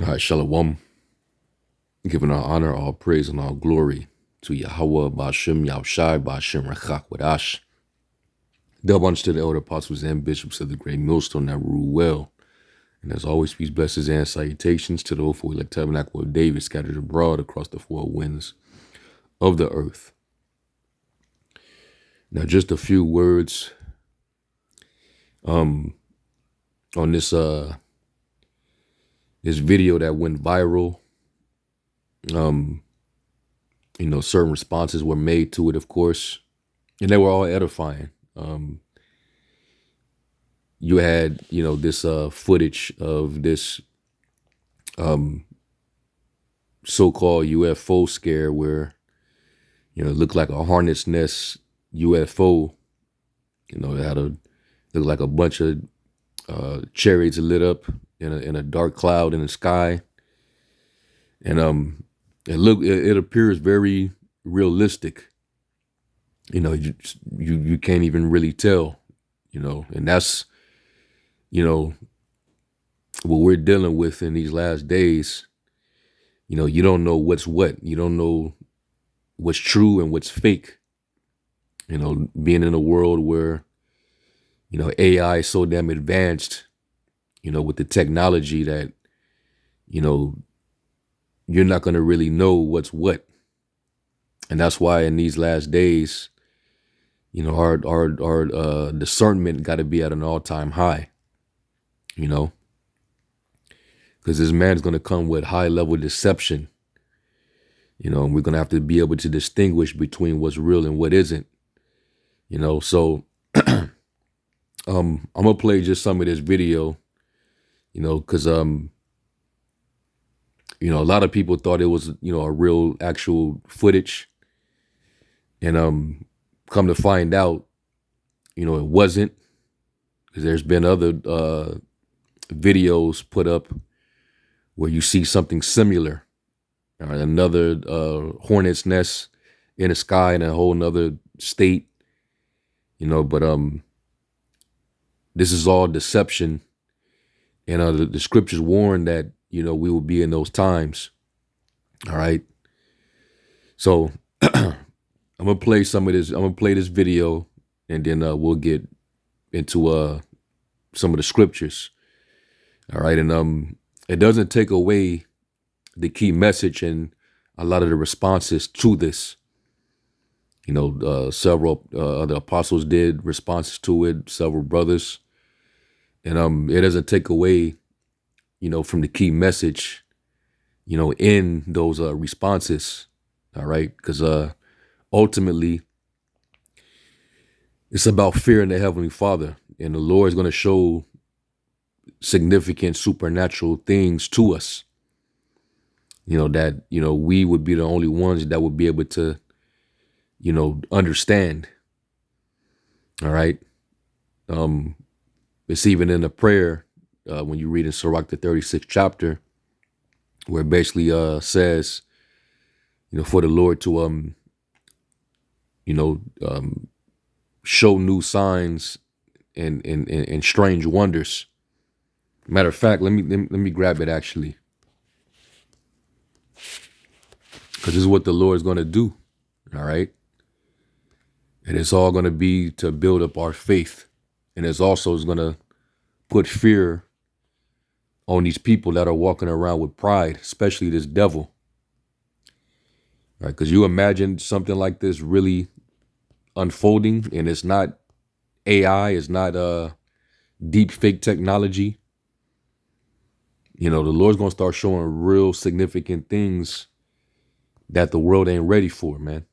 All right, Shalom. Giving all honor, all praise, and all glory to Yahweh, Ba'ashem, Yahushai, Ba'ashem, Rechak, Wadash. Double honors to the elder apostles and bishops of the great millstone that rule well. And as always, peace, blessings, and salutations to the hopeful elect tabernacle of David scattered abroad across the four winds of the earth. Now, just a few words on this this video that went viral. Certain responses were made to it, of course, and they were all edifying. You had, this footage of this so-called UFO scare where, it looked like a hornet's nest UFO. It had looked like a bunch of chariots lit up in a dark cloud in the sky, and it appears very realistic. You can't even really tell, and that's what we're dealing with in these last days. You don't know what's what. You don't know what's true and what's fake. Being in a world where, AI is so damn advanced, with the technology that, you're not going to really know what's what. And that's why in these last days, our discernment got to be at an all-time high, because this man's going to come with high-level deception, and we're going to have to be able to distinguish between what's real and what isn't, so I'm going to play just some of this video, because, a lot of people thought it was, a real actual footage, and come to find out, it wasn't, because there's been other videos put up where you see something similar, another hornet's nest in the sky in a whole nother state, but this is all deception, and the scriptures warn that we will be in those times. All right, so I'm gonna play some of this. I'm gonna play this video, and then we'll get into some of the scriptures. All right, and it doesn't take away the key message and a lot of the responses to this. Several other apostles did responses to it, several brothers, and it doesn't take away, from the key message, in those responses. All right, because ultimately, it's about fearing the Heavenly Father, and the Lord is going to show significant supernatural things to us. That we would be the only ones that would be able to, understand. All right. It's even in the prayer when you read in Sirach, the 36th chapter, where it basically says, for the Lord to show new signs and strange wonders. Matter of fact, let me grab it actually, because this is what the Lord is going to do. All right. And it's all going to be to build up our faith. And it's also going to put fear on these people that are walking around with pride, especially this devil. Right? Because you imagine something like this really unfolding, and it's not AI, it's not deep fake technology. The Lord's going to start showing real significant things that the world ain't ready for, man.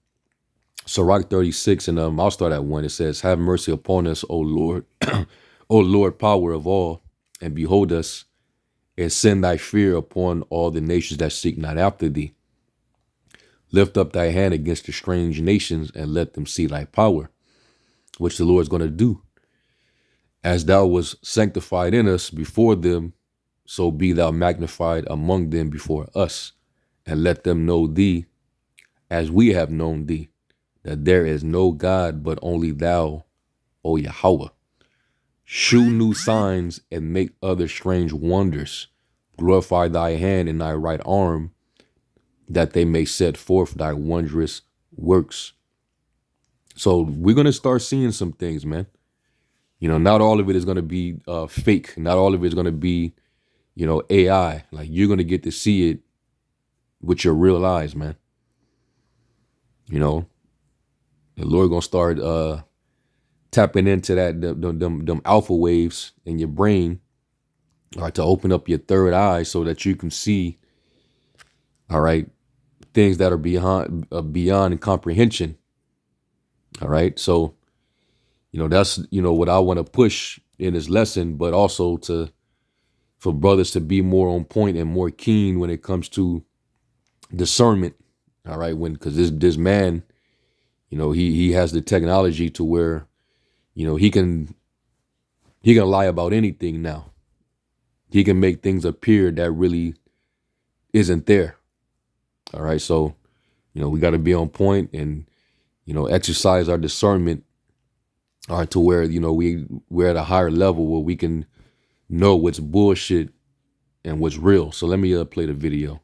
Sirach 36, and I'll start at 1. It says, "Have mercy upon us, O Lord, O Lord, power of all, and behold us, and send thy fear upon all the nations that seek not after thee. Lift up thy hand against the strange nations, and let them see thy power," which the Lord is going to do. "As thou was sanctified in us before them, so be thou magnified among them before us, and let them know thee as we have known thee, that there is no God but only thou, O Yahweh. Shew new signs and make other strange wonders, Glorify thy hand and thy right arm, that they may set forth thy wondrous works. So we're going to start seeing some things, man. Not all of it is going to be fake. Not all of it is going to be, AI. Like, you're going to get to see it with your real eyes, man. The Lord going to start tapping into that, them alpha waves in your brain, all right, to open up your third eye so that you can see, all right, things that are beyond comprehension. All right. So, that's, what I want to push in this lesson, but also for brothers to be more on point and more keen when it comes to discernment. All right. Because this man, he has the technology to where, he can lie about anything now. He can make things appear that really isn't there. All right. So, we got to be on point and, exercise our discernment, all right, to where, we're at a higher level where we can know what's bullshit and what's real. So let me play the video.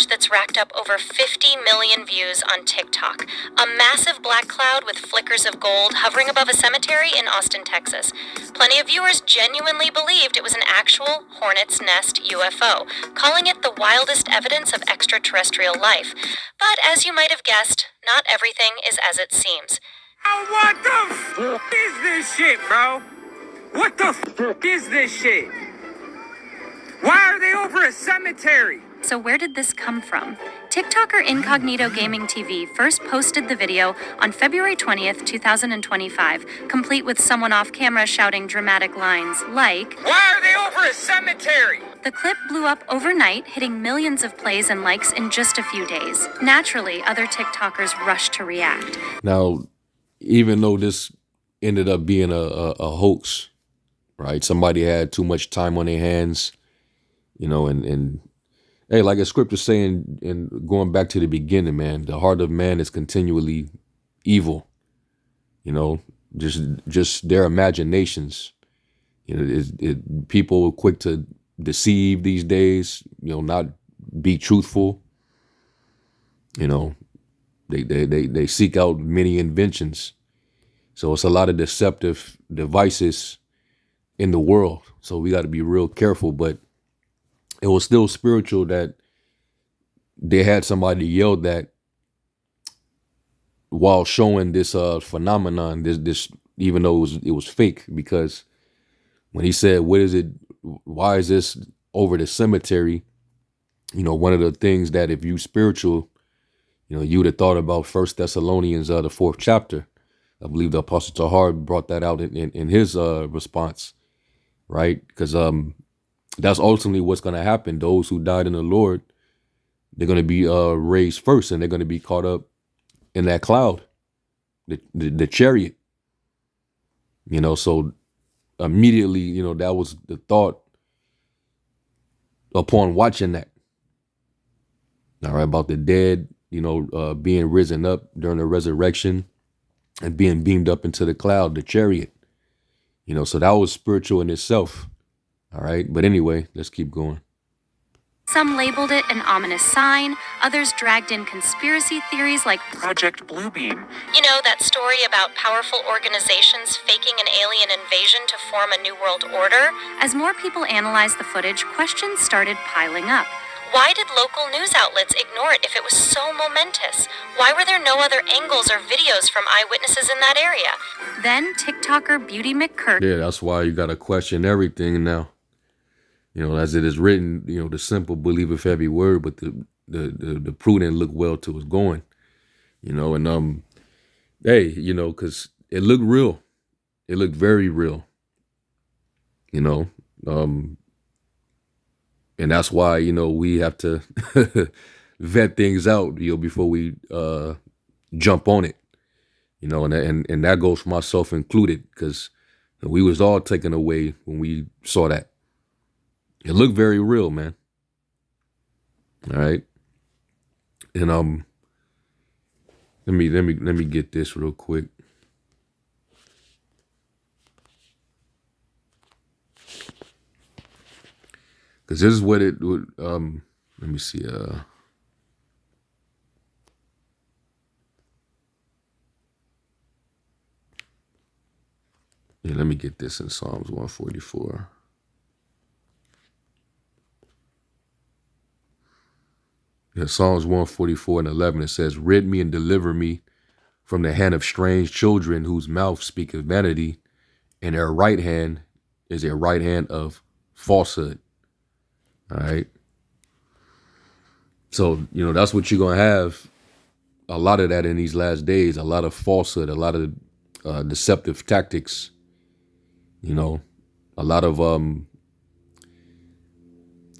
That's racked up over 50 million views on TikTok. A massive black cloud with flickers of gold hovering above a cemetery in Austin, Texas. Plenty of viewers genuinely believed it was an actual hornet's nest UFO, calling it the wildest evidence of extraterrestrial life. But as you might have guessed, not everything is as it seems. Oh, what the f is this shit, bro? What the f is this shit? Why are they over a cemetery? So where did this come from? TikToker Incognito Gaming TV first posted the video on February 20th, 2025, complete with someone off camera shouting dramatic lines like, "Why are they over a cemetery?" The clip blew up overnight, hitting millions of plays and likes in just a few days. Naturally, other TikTokers rushed to react. Now, even though this ended up being a hoax, right? Somebody had too much time on their hands, and hey, like a scripture saying, and going back to the beginning, man, the heart of man is continually evil. Just their imaginations. People are quick to deceive these days. Not be truthful. They seek out many inventions. So it's a lot of deceptive devices in the world. So we got to be real careful. But it was still spiritual that they had somebody yell that while showing this phenomenon, this even though it was fake, because when he said, "What is it? Why is this over the cemetery?" One of the things that if you spiritual, you would have thought about First Thessalonians, the 4th chapter. I believe the Apostle Tahar brought that out in his response, right? Because that's ultimately what's going to happen. Those who died in the Lord, they're going to be raised first, and they're going to be caught up in that cloud, the chariot. So immediately, that was the thought upon watching that. All right, about the dead, being risen up during the resurrection and being beamed up into the cloud, the chariot. So that was spiritual in itself. All right. But anyway, let's keep going. Some labeled it an ominous sign. Others dragged in conspiracy theories like Project Bluebeam. That story about powerful organizations faking an alien invasion to form a new world order. As more people analyzed the footage, questions started piling up. Why did local news outlets ignore it if it was so momentous? Why were there no other angles or videos from eyewitnesses in that area? Then TikToker Beauty McCurk. Yeah, that's why you got to question everything now. As it is written, the simple believeth every word, but the prudent look well to his going. And hey, because it looked real. It looked very real. And that's why, we have to vet things out, before we jump on it. And that goes for myself included, because we was all taken away when we saw that. It looked very real, man. All right. And let me get this real quick. Because this is what it would. Let me see. Yeah, let me get this in Psalms 144. Yeah, Psalms 144 and 11. It says, "Rid me and deliver me from the hand of strange children, whose mouth speaketh vanity, and their right hand is a right hand of falsehood." All right. So, that's what you're going to have, a lot of that in these last days, a lot of falsehood, a lot of deceptive tactics, a lot of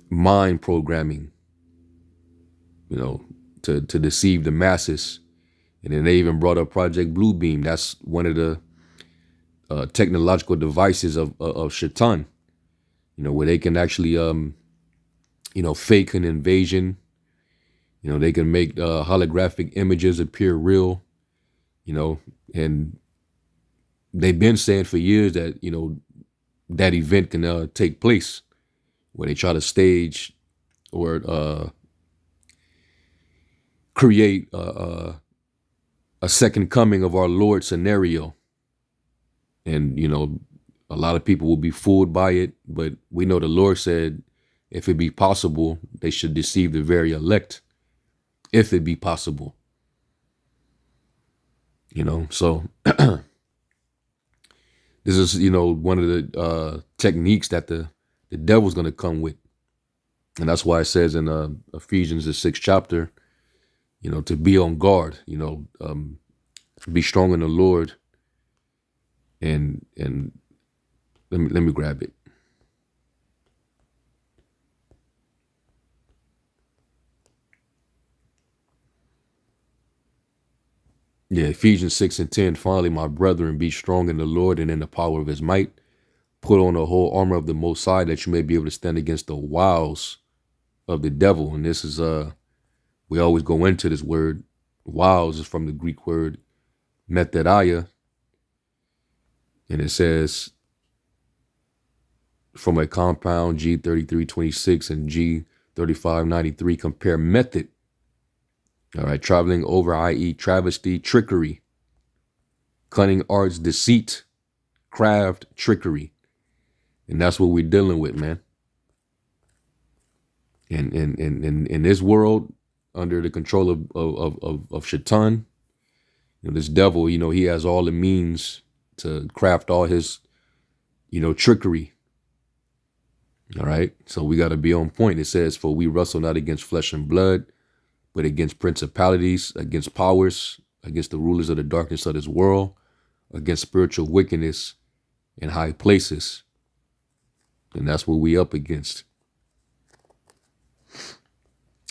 mind programming, to deceive the masses. And then they even brought up Project Bluebeam. That's one of the technological devices of Shaitan, where they can actually, fake an invasion. They can make holographic images appear real, and they've been saying for years that, that event can take place, where they try to stage or create a second coming of our Lord scenario. And, a lot of people will be fooled by it, but we know the Lord said, if it be possible, they should deceive the very elect, if it be possible. So this is, one of the techniques that the devil's going to come with. And that's why it says in Ephesians, the 6th chapter, to be on guard, be strong in the Lord. And let me grab it. Yeah, Ephesians 6 and 10. "Finally, my brethren, be strong in the Lord and in the power of his might. Put on the whole armor of the Most High, that you may be able to stand against the wiles of the devil." And this is, we always go into this word. Wiles is from the Greek word methodiah. And it says, from a compound G3326 and G3593, compare method. All right, traveling over, i.e. travesty, trickery, cunning arts, deceit, craft, trickery. And that's what we're dealing with, man. And in this world, under the control of Shaitan, this devil, he has all the means to craft all his, trickery. All right. So we got to be on point. It says, "For we wrestle not against flesh and blood, but against principalities, against powers, against the rulers of the darkness of this world, against spiritual wickedness in high places." And that's what we up against.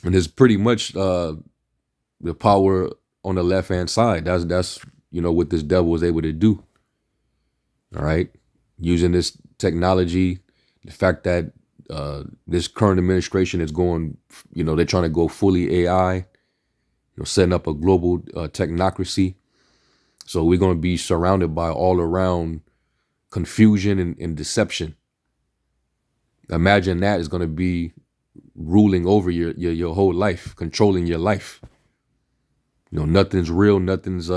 And it's pretty much the power on the left-hand side. That's what this devil was able to do. All right. Using this technology, the fact that this current administration is going, they're trying to go fully AI, setting up a global technocracy. So we're going to be surrounded by all around confusion and deception. Imagine that is going to be ruling over your whole life, controlling your life. Nothing's real, nothing's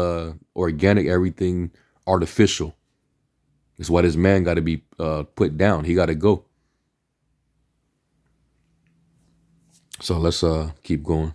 organic, everything artificial. That's why this man got to be put down. He got to go. So let's keep going.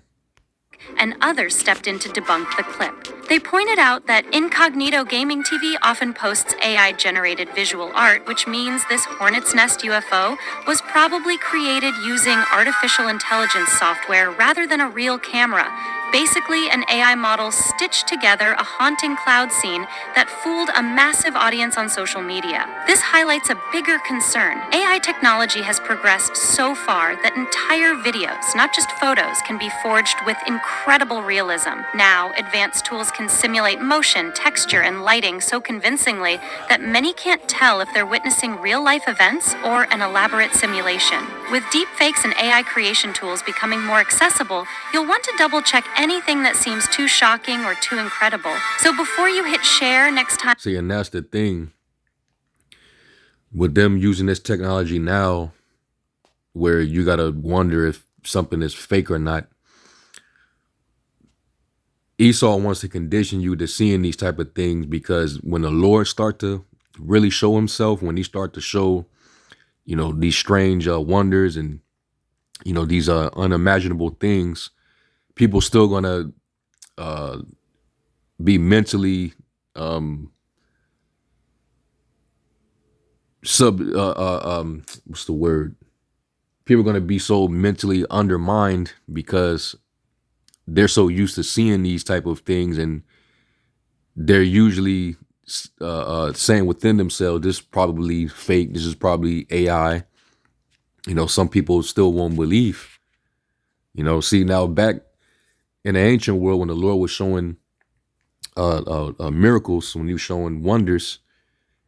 And others stepped in to debunk the clip. They pointed out that Incognito Gaming TV often posts AI-generated visual art, which means this hornet's nest UFO was probably created using artificial intelligence software rather than a real camera. Basically, an AI model stitched together a haunting cloud scene that fooled a massive audience on social media. This highlights a bigger concern. AI technology has progressed so far that entire videos, not just photos, can be forged with incredible realism. Now, advanced tools can simulate motion, texture, and lighting so convincingly that many can't tell if they're witnessing real-life events or an elaborate simulation. With deepfakes and AI creation tools becoming more accessible, you'll want to double-check anything that seems too shocking or too incredible. So before you hit share next time... See, and that's the thing. With them using this technology now, where you gotta wonder if something is fake or not. Esau wants to condition you to seeing these type of things, because when the Lord start to really show himself, when he start to show, these strange wonders and, these unimaginable things, people still gonna be mentally what's the word? People are gonna be so mentally undermined because they're so used to seeing these type of things, and they're usually saying within themselves, this is probably fake, this is probably AI. Some people still won't believe. See, now back in the ancient world, when the Lord was showing miracles, when he was showing wonders,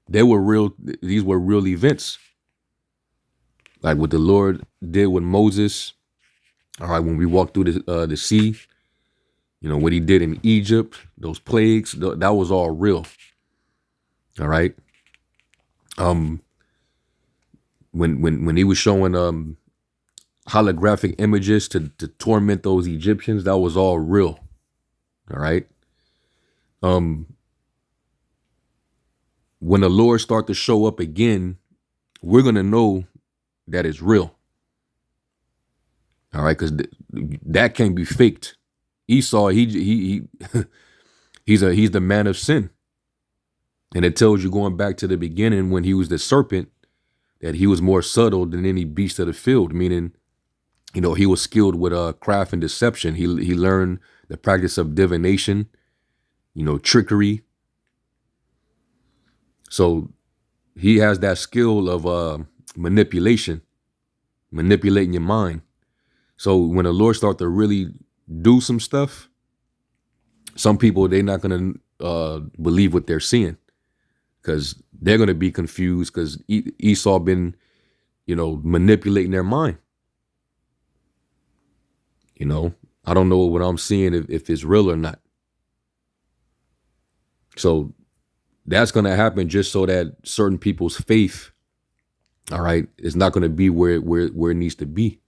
they were real. These were real events, like what the Lord did with Moses. All right, when we walked through the sea, what he did in Egypt, those plagues, that was all real. All right. When he was showing holographic images to torment those Egyptians, that was all real. All right. When the Lord start to show up again, we're gonna know that it's real. All right, because that can't be faked. Esau, he he's the man of sin, and it tells you, going back to the beginning when he was the serpent, that he was more subtle than any beast of the field. Meaning, he was skilled with craft and deception. He learned the practice of divination, trickery. So he has that skill of manipulating your mind. So when the Lord starts to really do some stuff, some people, they're not going to believe what they're seeing, because they're going to be confused, because Esau been, manipulating their mind. I don't know what I'm seeing, if it's real or not. So that's going to happen just so that certain people's faith, all right, is not going to be where it needs to be.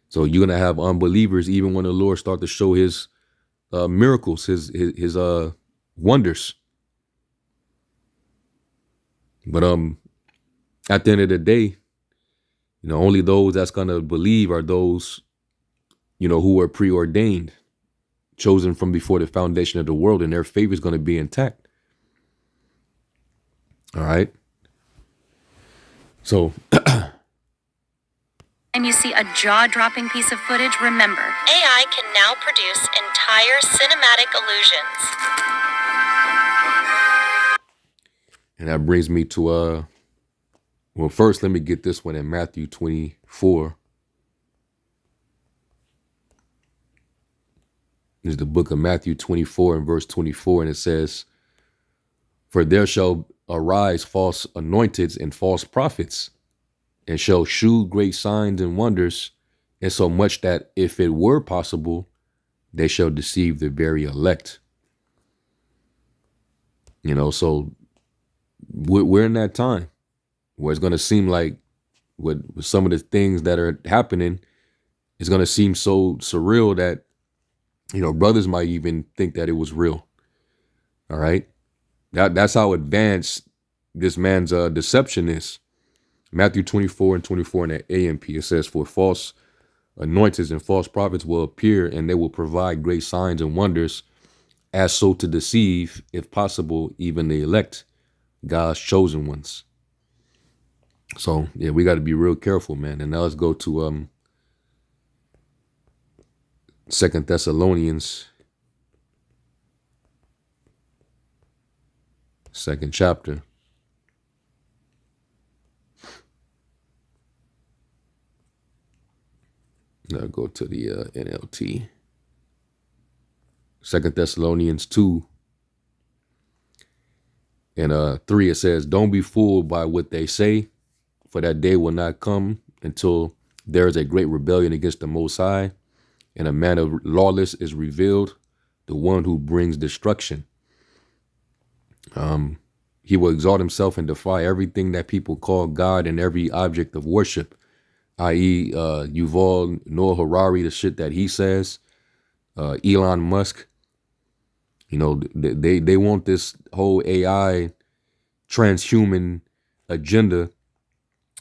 So you're going to have unbelievers, even when the Lord start to show his miracles, his wonders. But at the end of the day, only those that's going to believe are those, who are preordained, chosen from before the foundation of the world, and their faith is going to be intact. All right. So And you see a jaw-dropping piece of footage, remember, AI can now produce entire cinematic illusions. And that brings me to well, first let me get this one in Matthew 24. This is the book of Matthew 24 and verse 24, and it says, "For there shall arise false anointeds and false prophets, and shall shew great signs and wonders, insomuch that if it were possible, they shall deceive the very elect." So we're in that time where it's going to seem like, with some of the things that are happening, it's going to seem so surreal that, brothers might even think that it was real. All right. That's how advanced this man's deception is. Matthew 24 and 24 in the AMP, it says, "For false anointeds and false prophets will appear, and they will provide great signs and wonders, as so to deceive, if possible, even the elect, God's chosen ones." So yeah, we got to be real careful, man. And now let's go to 2 Thessalonians, 2nd chapter. Now go to the NLT. 2 Thessalonians 2 and 3, it says, "Don't be fooled by what they say, for that day will not come until there is a great rebellion against the Most High, and a man of lawless is revealed, the one who brings destruction. He will exalt himself and defy everything that people call God and every object of worship. i.e., Yuval Noah Harari, the shit that he says, Elon Musk. You know, they want this whole AI transhuman agenda.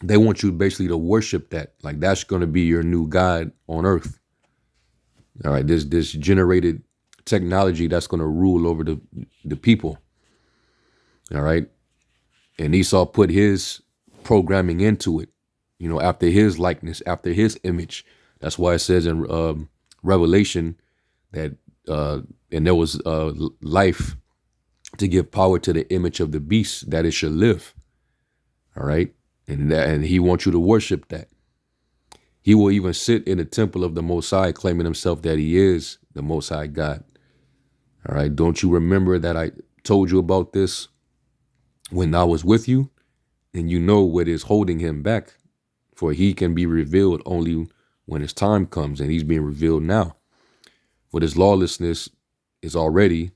They want you basically to worship that. Like that's going to be your new God on earth. All right, this generated technology that's going to rule over the people. All right, and Esau put his programming into it. You know, after his likeness, after his image. That's why it says in Revelation that and there was life to give power to the image of the beast that it should live. All right, and he wants you to worship that. He will even sit in the temple of the Most High, claiming himself that he is the Most High God. All right, don't you remember that I told you about this when I was with you? And you know what is holding him back, for he can be revealed only when his time comes, and he's being revealed now. For this lawlessness is already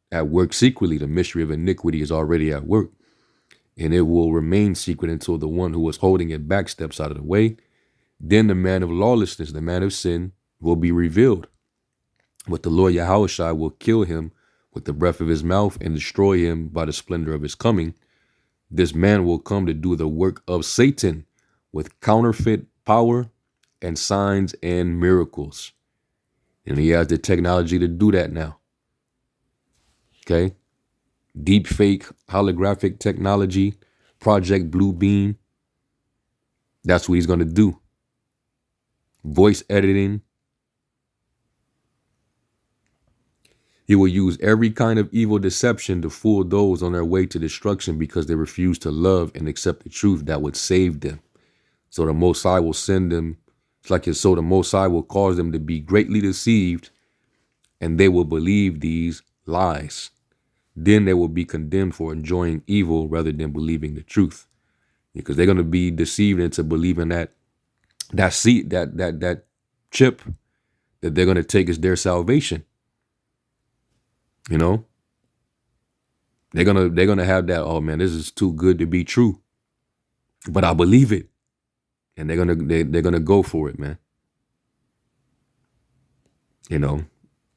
at work secretly. The mystery of iniquity is already at work, and it will remain secret until the one who was holding it back steps out of the way. Then the man of lawlessness, the man of sin, will be revealed. But the Lord Yahushua will kill him with the breath of his mouth and destroy him by the splendor of his coming. This man will come to do the work of Satan with counterfeit power and signs and miracles. And he has the technology to do that now. Okay? Deep fake holographic technology, Project Blue Beam. That's what he's going to do. Voice editing. He will use every kind of evil deception to fool those on their way to destruction because they refuse to love and accept the truth that would save them. So the Most High will send them, so the Most High will cause them to be greatly deceived, and they will believe these lies. Then they will be condemned for enjoying evil rather than believing the truth, because they're going to be deceived into believing that seed, that chip that they're going to take is their salvation. You know, they're gonna have that. Oh man, this is too good to be true, but I believe it, and they're gonna go for it, man. You know,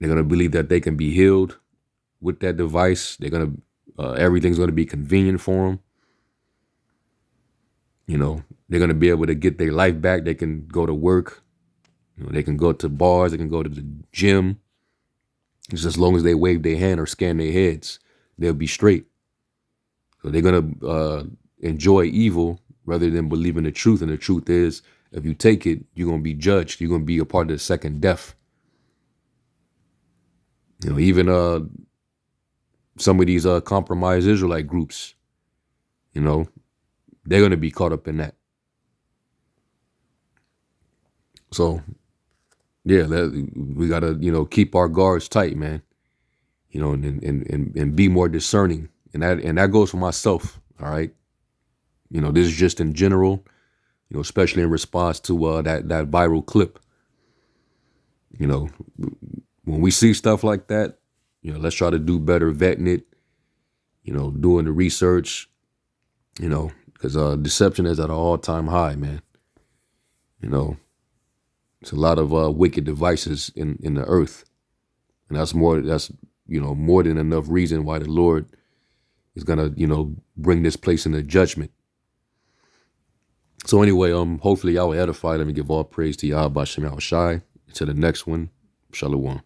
they're gonna believe that they can be healed with that device. They're gonna everything's gonna be convenient for them. You know, they're gonna be able to get their life back. They can go to work. You know, they can go to bars. They can go to the gym. Just as long as they wave their hand or scan their heads, they'll be straight. So they're going to enjoy evil rather than believing the truth. And the truth is, if you take it, you're going to be judged. You're going to be a part of the second death. You know, even some of these compromised Israelite groups, you know, they're going to be caught up in that. So, yeah, we got to, you know, keep our guards tight, man. You know, and be more discerning. And that goes for myself. All right. You know, this is just in general, you know, especially in response to that viral clip. You know, when we see stuff like that, you know, let's try to do better vetting it, you know, doing the research, you know, because deception is at an all-time high, man. You know, it's a lot of wicked devices in the earth. And that's you know, more than enough reason why the Lord is going to, you know, bring this place into judgment. So anyway, hopefully y'all will edify. Let me give all praise to Yahweh Shem Shai. Until the next one, Shalom.